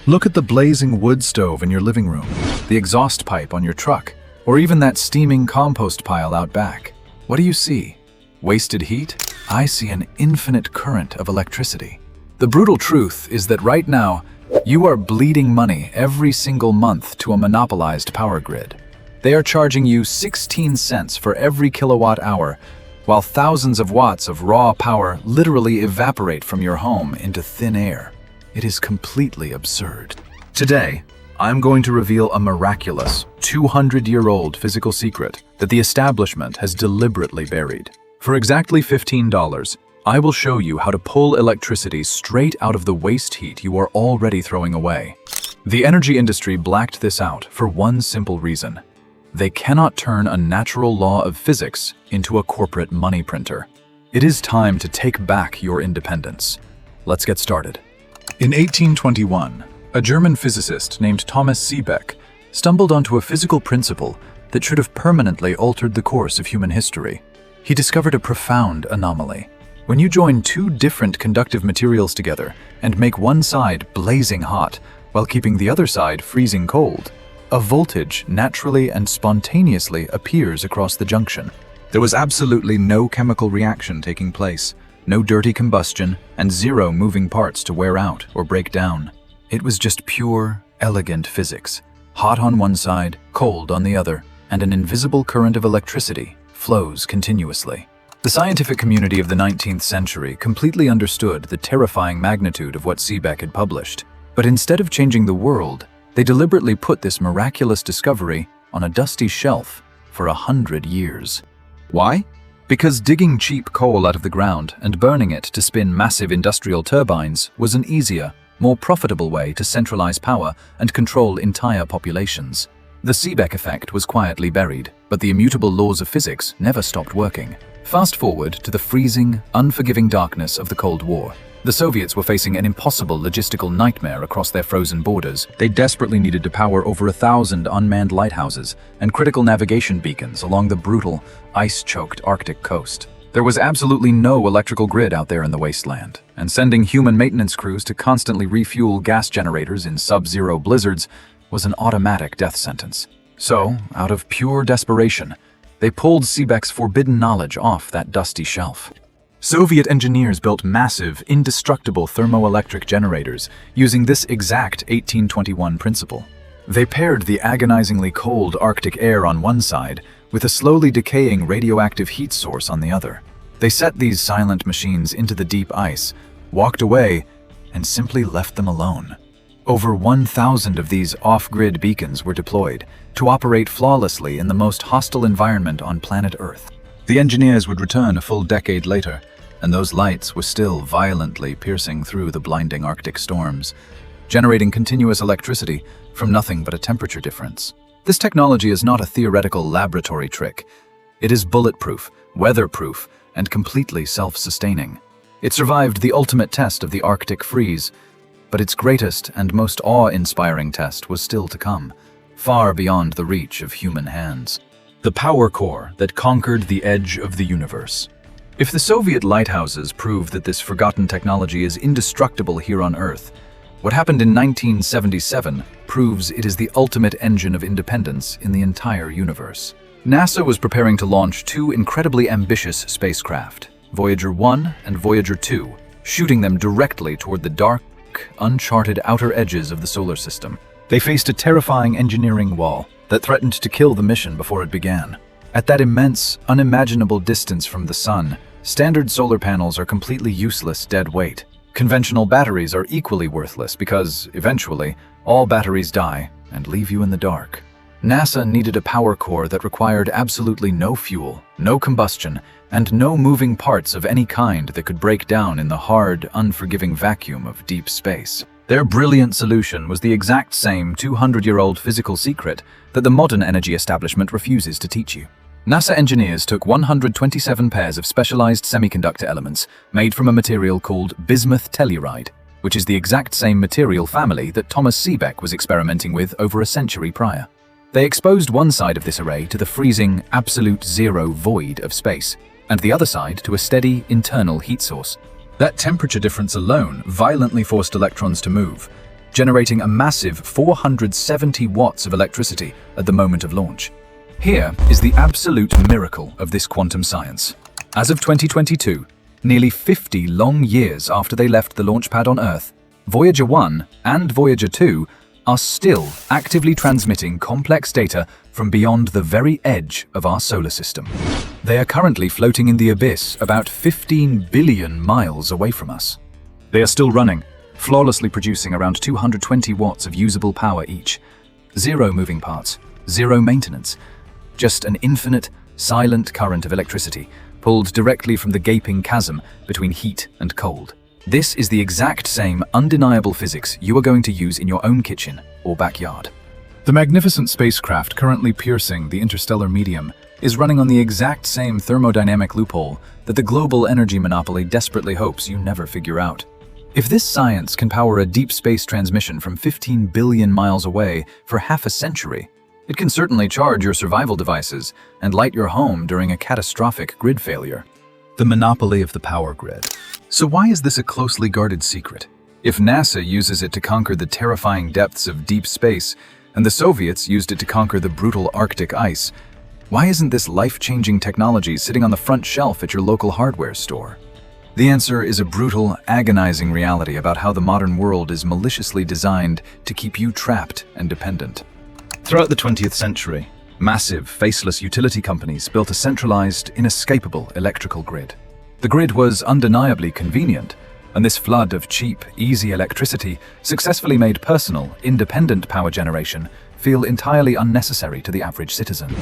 Look at the blazing wood stove in your living room, the exhaust pipe on your truck, or even that steaming compost pile out back. What do you see? Wasted heat? I see an infinite current of electricity. The brutal truth is that right now, you are bleeding money every single month to a monopolized power grid. They are charging you 16 cents for every kilowatt hour, while thousands of watts of raw power literally evaporate from your home into thin air. It is completely absurd. Today, I'm going to reveal a miraculous, 200-year-old physical secret that the establishment has deliberately buried. For exactly $15, I will show you how to pull electricity straight out of the waste heat you are already throwing away. The energy industry blacked this out for one simple reason. They cannot turn a natural law of physics into a corporate money printer. It is time to take back your independence. Let's get started. In 1821, a German physicist named Thomas Seebeck stumbled onto a physical principle that should have permanently altered the course of human history. He discovered a profound anomaly. When you join two different conductive materials together and make one side blazing hot while keeping the other side freezing cold, a voltage naturally and spontaneously appears across the junction. There was absolutely no chemical reaction taking place, no dirty combustion, and zero moving parts to wear out or break down. It was just pure, elegant physics. Hot on one side, cold on the other, and an invisible current of electricity flows continuously. The scientific community of the 19th century completely understood the terrifying magnitude of what Seebeck had published. But instead of changing the world, they deliberately put this miraculous discovery on a dusty shelf for 100 years. Why? Because digging cheap coal out of the ground and burning it to spin massive industrial turbines was an easier, more profitable way to centralize power and control entire populations. The Seebeck effect was quietly buried, but the immutable laws of physics never stopped working. Fast forward to the freezing, unforgiving darkness of the Cold War. The Soviets were facing an impossible logistical nightmare across their frozen borders. They desperately needed to power over 1,000 unmanned lighthouses and critical navigation beacons along the brutal, ice-choked Arctic coast. There was absolutely no electrical grid out there in the wasteland, and sending human maintenance crews to constantly refuel gas generators in sub-zero blizzards was an automatic death sentence. So, out of pure desperation, they pulled Seebeck's forbidden knowledge off that dusty shelf. Soviet engineers built massive, indestructible thermoelectric generators using this exact 1821 principle. They paired the agonizingly cold Arctic air on one side with a slowly decaying radioactive heat source on the other. They set these silent machines into the deep ice, walked away, and simply left them alone. Over 1,000 of these off-grid beacons were deployed to operate flawlessly in the most hostile environment on planet Earth. The engineers would return a full decade later, and those lights were still violently piercing through the blinding Arctic storms, generating continuous electricity from nothing but a temperature difference. This technology is not a theoretical laboratory trick. It is bulletproof, weatherproof, and completely self-sustaining. It survived the ultimate test of the Arctic freeze, but its greatest and most awe-inspiring test was still to come, far beyond the reach of human hands. The power core that conquered the edge of the universe. If the Soviet lighthouses prove that this forgotten technology is indestructible here on Earth, what happened in 1977 proves it is the ultimate engine of independence in the entire universe. NASA was preparing to launch two incredibly ambitious spacecraft, Voyager 1 and Voyager 2, shooting them directly toward the dark, uncharted outer edges of the solar system. They faced a terrifying engineering wall that threatened to kill the mission before it began. At that immense, unimaginable distance from the sun, standard solar panels are completely useless dead weight. Conventional batteries are equally worthless because, eventually, all batteries die and leave you in the dark. NASA needed a power core that required absolutely no fuel, no combustion, and no moving parts of any kind that could break down in the hard, unforgiving vacuum of deep space. Their brilliant solution was the exact same 200-year-old physical secret that the modern energy establishment refuses to teach you. NASA engineers took 127 pairs of specialized semiconductor elements made from a material called bismuth telluride, which is the exact same material family that Thomas Seebeck was experimenting with over a century prior. They exposed one side of this array to the freezing, absolute zero void of space, and the other side to a steady, internal heat source. That temperature difference alone violently forced electrons to move, generating a massive 470 watts of electricity at the moment of launch. Here is the absolute miracle of this quantum science. As of 2022, nearly 50 long years after they left the launch pad on Earth, Voyager 1 and Voyager 2 are still actively transmitting complex data from beyond the very edge of our solar system. They are currently floating in the abyss about 15 billion miles away from us. They are still running, flawlessly producing around 220 watts of usable power each. Zero moving parts, zero maintenance, just an infinite, silent current of electricity pulled directly from the gaping chasm between heat and cold. This is the exact same undeniable physics you are going to use in your own kitchen or backyard. The magnificent spacecraft currently piercing the interstellar medium is running on the exact same thermodynamic loophole that the global energy monopoly desperately hopes you never figure out. If this science can power a deep space transmission from 15 billion miles away for half a century, it can certainly charge your survival devices and light your home during a catastrophic grid failure. The monopoly of the power grid. So why is this a closely guarded secret? If NASA uses it to conquer the terrifying depths of deep space, and the Soviets used it to conquer the brutal Arctic ice, why isn't this life-changing technology sitting on the front shelf at your local hardware store? The answer is a brutal, agonizing reality about how the modern world is maliciously designed to keep you trapped and dependent. Throughout the 20th century, massive, faceless utility companies built a centralized, inescapable electrical grid. The grid was undeniably convenient, and this flood of cheap, easy electricity successfully made personal, independent power generation feel entirely unnecessary to the average citizen.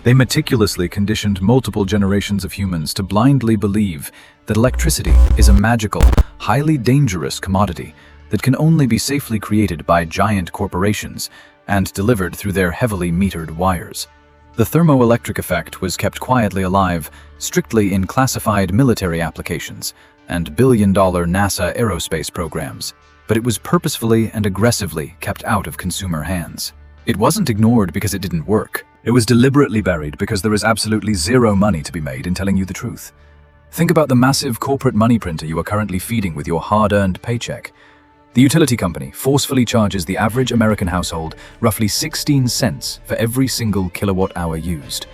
They meticulously conditioned multiple generations of humans to blindly believe that electricity is a magical, highly dangerous commodity that can only be safely created by giant corporations and delivered through their heavily metered wires. The thermoelectric effect was kept quietly alive, strictly in classified military applications and billion-dollar NASA aerospace programs, but it was purposefully and aggressively kept out of consumer hands. It wasn't ignored because it didn't work. It was deliberately buried because there is absolutely zero money to be made in telling you the truth. Think about the massive corporate money printer you are currently feeding with your hard-earned paycheck. The utility company forcefully charges the average American household roughly 16 cents for every single kilowatt-hour used.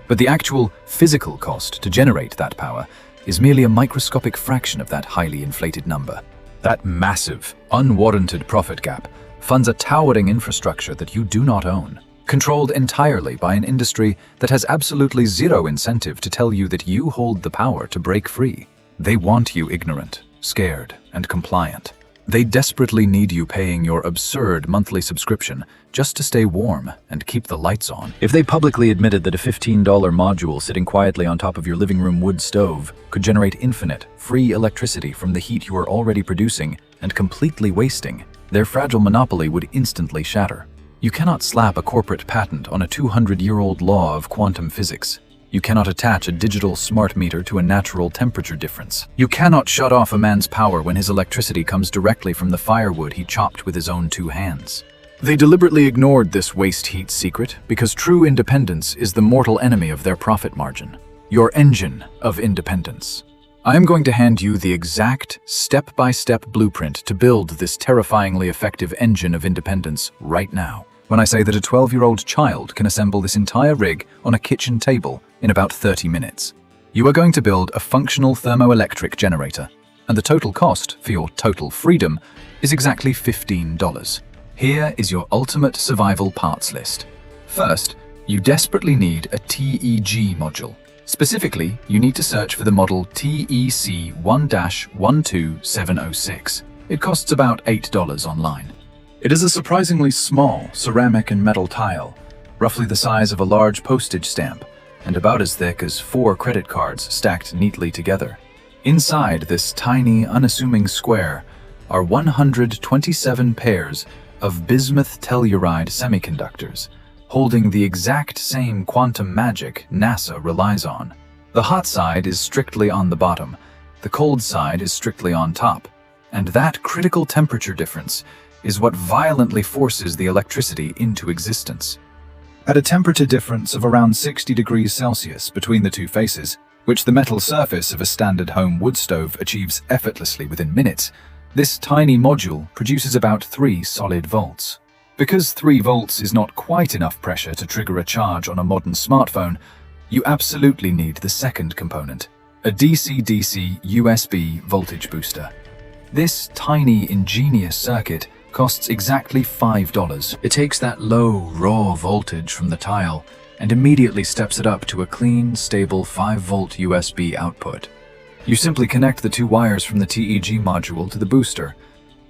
But the actual physical cost to generate that power is merely a microscopic fraction of that highly inflated number. That massive, unwarranted profit gap funds a towering infrastructure that you do not own, controlled entirely by an industry that has absolutely zero incentive to tell you that you hold the power to break free. They want you ignorant, scared, and compliant. They desperately need you paying your absurd monthly subscription just to stay warm and keep the lights on. If they publicly admitted that a $15 module sitting quietly on top of your living room wood stove could generate infinite, free electricity from the heat you are already producing and completely wasting, their fragile monopoly would instantly shatter. You cannot slap a corporate patent on a 200-year-old law of quantum physics. You cannot attach a digital smart meter to a natural temperature difference. You cannot shut off a man's power when his electricity comes directly from the firewood he chopped with his own 2 hands. They deliberately ignored this waste heat secret because true independence is the mortal enemy of their profit margin. Your engine of independence. I am going to hand you the exact step-by-step blueprint to build this terrifyingly effective engine of independence right now. When I say that a 12-year-old child can assemble this entire rig on a kitchen table in about 30 minutes. You are going to build a functional thermoelectric generator, and the total cost for your total freedom is exactly $15. Here is your ultimate survival parts list. First, you desperately need a TEG module. Specifically, you need to search for the model TEC1-12706. It costs about $8 online. It is a surprisingly small ceramic and metal tile, roughly the size of a large postage stamp, and about as thick as 4 credit cards stacked neatly together. Inside this tiny, unassuming square are 127 pairs of bismuth telluride semiconductors, holding the exact same quantum magic NASA relies on. The hot side is strictly on the bottom, the cold side is strictly on top, and that critical temperature difference is what violently forces the electricity into existence. At a temperature difference of around 60 degrees Celsius between the two faces, which the metal surface of a standard home wood stove achieves effortlessly within minutes, This tiny module produces about 3 solid volts. Because 3 volts is not quite enough pressure to trigger a charge on a modern smartphone, you absolutely need the second component, a DC-DC USB voltage booster. This tiny, ingenious circuit costs exactly $5. It takes that low, raw voltage from the tile and immediately steps it up to a clean, stable 5-volt USB output. You simply connect the 2 wires from the TEG module to the booster,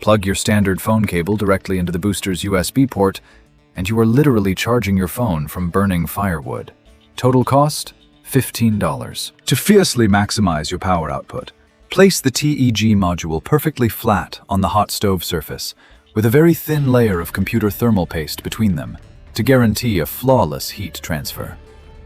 plug your standard phone cable directly into the booster's USB port, and you are literally charging your phone from burning firewood. Total cost? $15. To fiercely maximize your power output, place the TEG module perfectly flat on the hot stove surface, with a very thin layer of computer thermal paste between them, to guarantee a flawless heat transfer.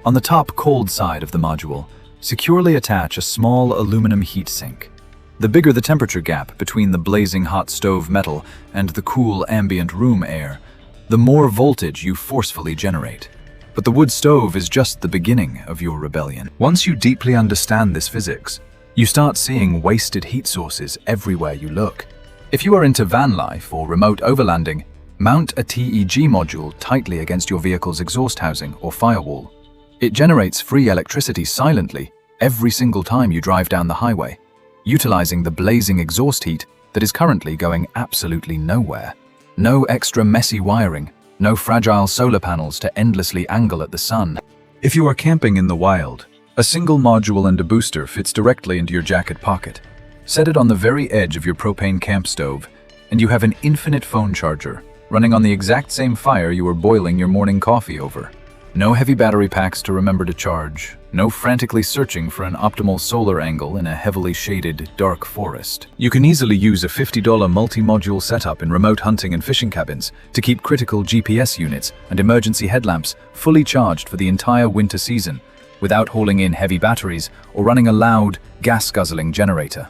On the top cold side of the module, securely attach a small aluminum heat sink. The bigger the temperature gap between the blazing hot stove metal and the cool ambient room air, the more voltage you forcefully generate. But the wood stove is just the beginning of your rebellion. Once you deeply understand this physics, you start seeing wasted heat sources everywhere you look. If you are into van life or remote overlanding, mount a TEG module tightly against your vehicle's exhaust housing or firewall. It generates free electricity silently every single time you drive down the highway, utilizing the blazing exhaust heat that is currently going absolutely nowhere. No extra messy wiring, no fragile solar panels to endlessly angle at the sun. If you are camping in the wild, a single module and a booster fits directly into your jacket pocket. Set it on the very edge of your propane camp stove, and you have an infinite phone charger running on the exact same fire you were boiling your morning coffee over. No heavy battery packs to remember to charge, no frantically searching for an optimal solar angle in a heavily shaded, dark forest. You can easily use a $50 multi-module setup in remote hunting and fishing cabins to keep critical GPS units and emergency headlamps fully charged for the entire winter season, without hauling in heavy batteries or running a loud, gas-guzzling generator.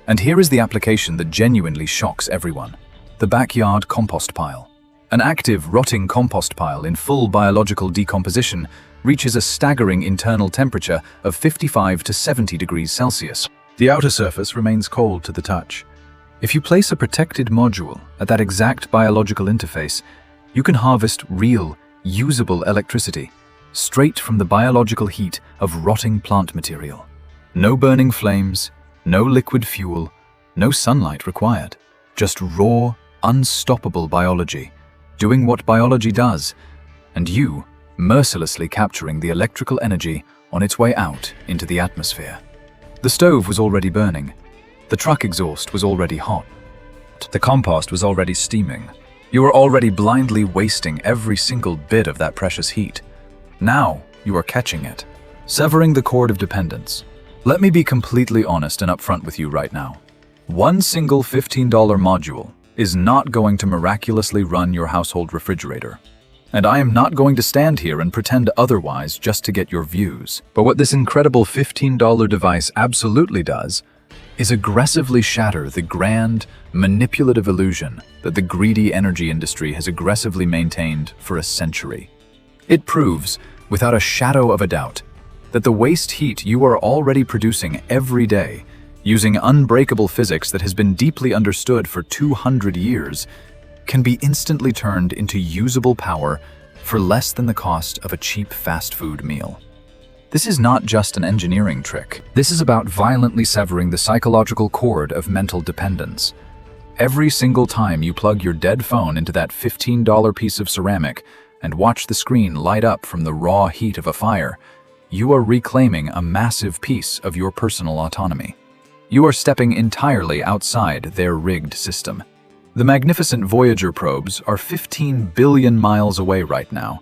And here is the application that genuinely shocks everyone: the backyard compost pile. An active, rotting compost pile in full biological decomposition reaches a staggering internal temperature of 55 to 70 degrees Celsius. The outer surface remains cold to the touch. If you place a protected module at that exact biological interface, you can harvest real, usable electricity straight from the biological heat of rotting plant material. No burning flames, no liquid fuel, no sunlight required. Just raw, unstoppable biology, doing what biology does, and you mercilessly capturing the electrical energy on its way out into the atmosphere. The stove was already burning. The truck exhaust was already hot. The compost was already steaming. You were already blindly wasting every single bit of that precious heat. Now you are catching it, severing the cord of dependence. Let me be completely honest and upfront with you right now. One single $15 module is not going to miraculously run your household refrigerator. And I am not going to stand here and pretend otherwise just to get your views. But what this incredible $15 device absolutely does is aggressively shatter the grand, manipulative illusion that the greedy energy industry has aggressively maintained for a century. It proves, without a shadow of a doubt, that the waste heat you are already producing every day, using unbreakable physics that has been deeply understood for 200 years, can be instantly turned into usable power for less than the cost of a cheap fast food meal. This is not just an engineering trick. This is about violently severing the psychological cord of mental dependence. Every single time you plug your dead phone into that $15 piece of ceramic and watch the screen light up from the raw heat of a fire, you are reclaiming a massive piece of your personal autonomy. You are stepping entirely outside their rigged system. The magnificent Voyager probes are 15 billion miles away right now,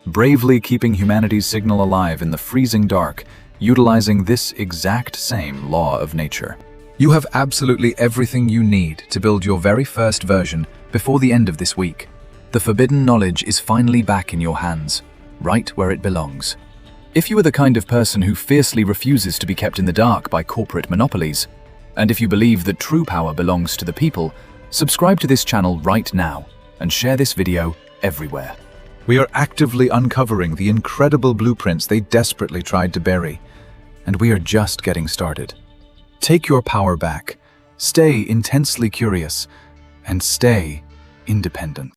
bravely keeping humanity's signal alive in the freezing dark, utilizing this exact same law of nature. You have absolutely everything you need to build your very first version before the end of this week. The forbidden knowledge is finally back in your hands, right where it belongs. If you are the kind of person who fiercely refuses to be kept in the dark by corporate monopolies, and if you believe that true power belongs to the people, subscribe to this channel right now and share this video everywhere. We are actively uncovering the incredible blueprints they desperately tried to bury, and we are just getting started. Take your power back, Stay intensely curious and stay independent.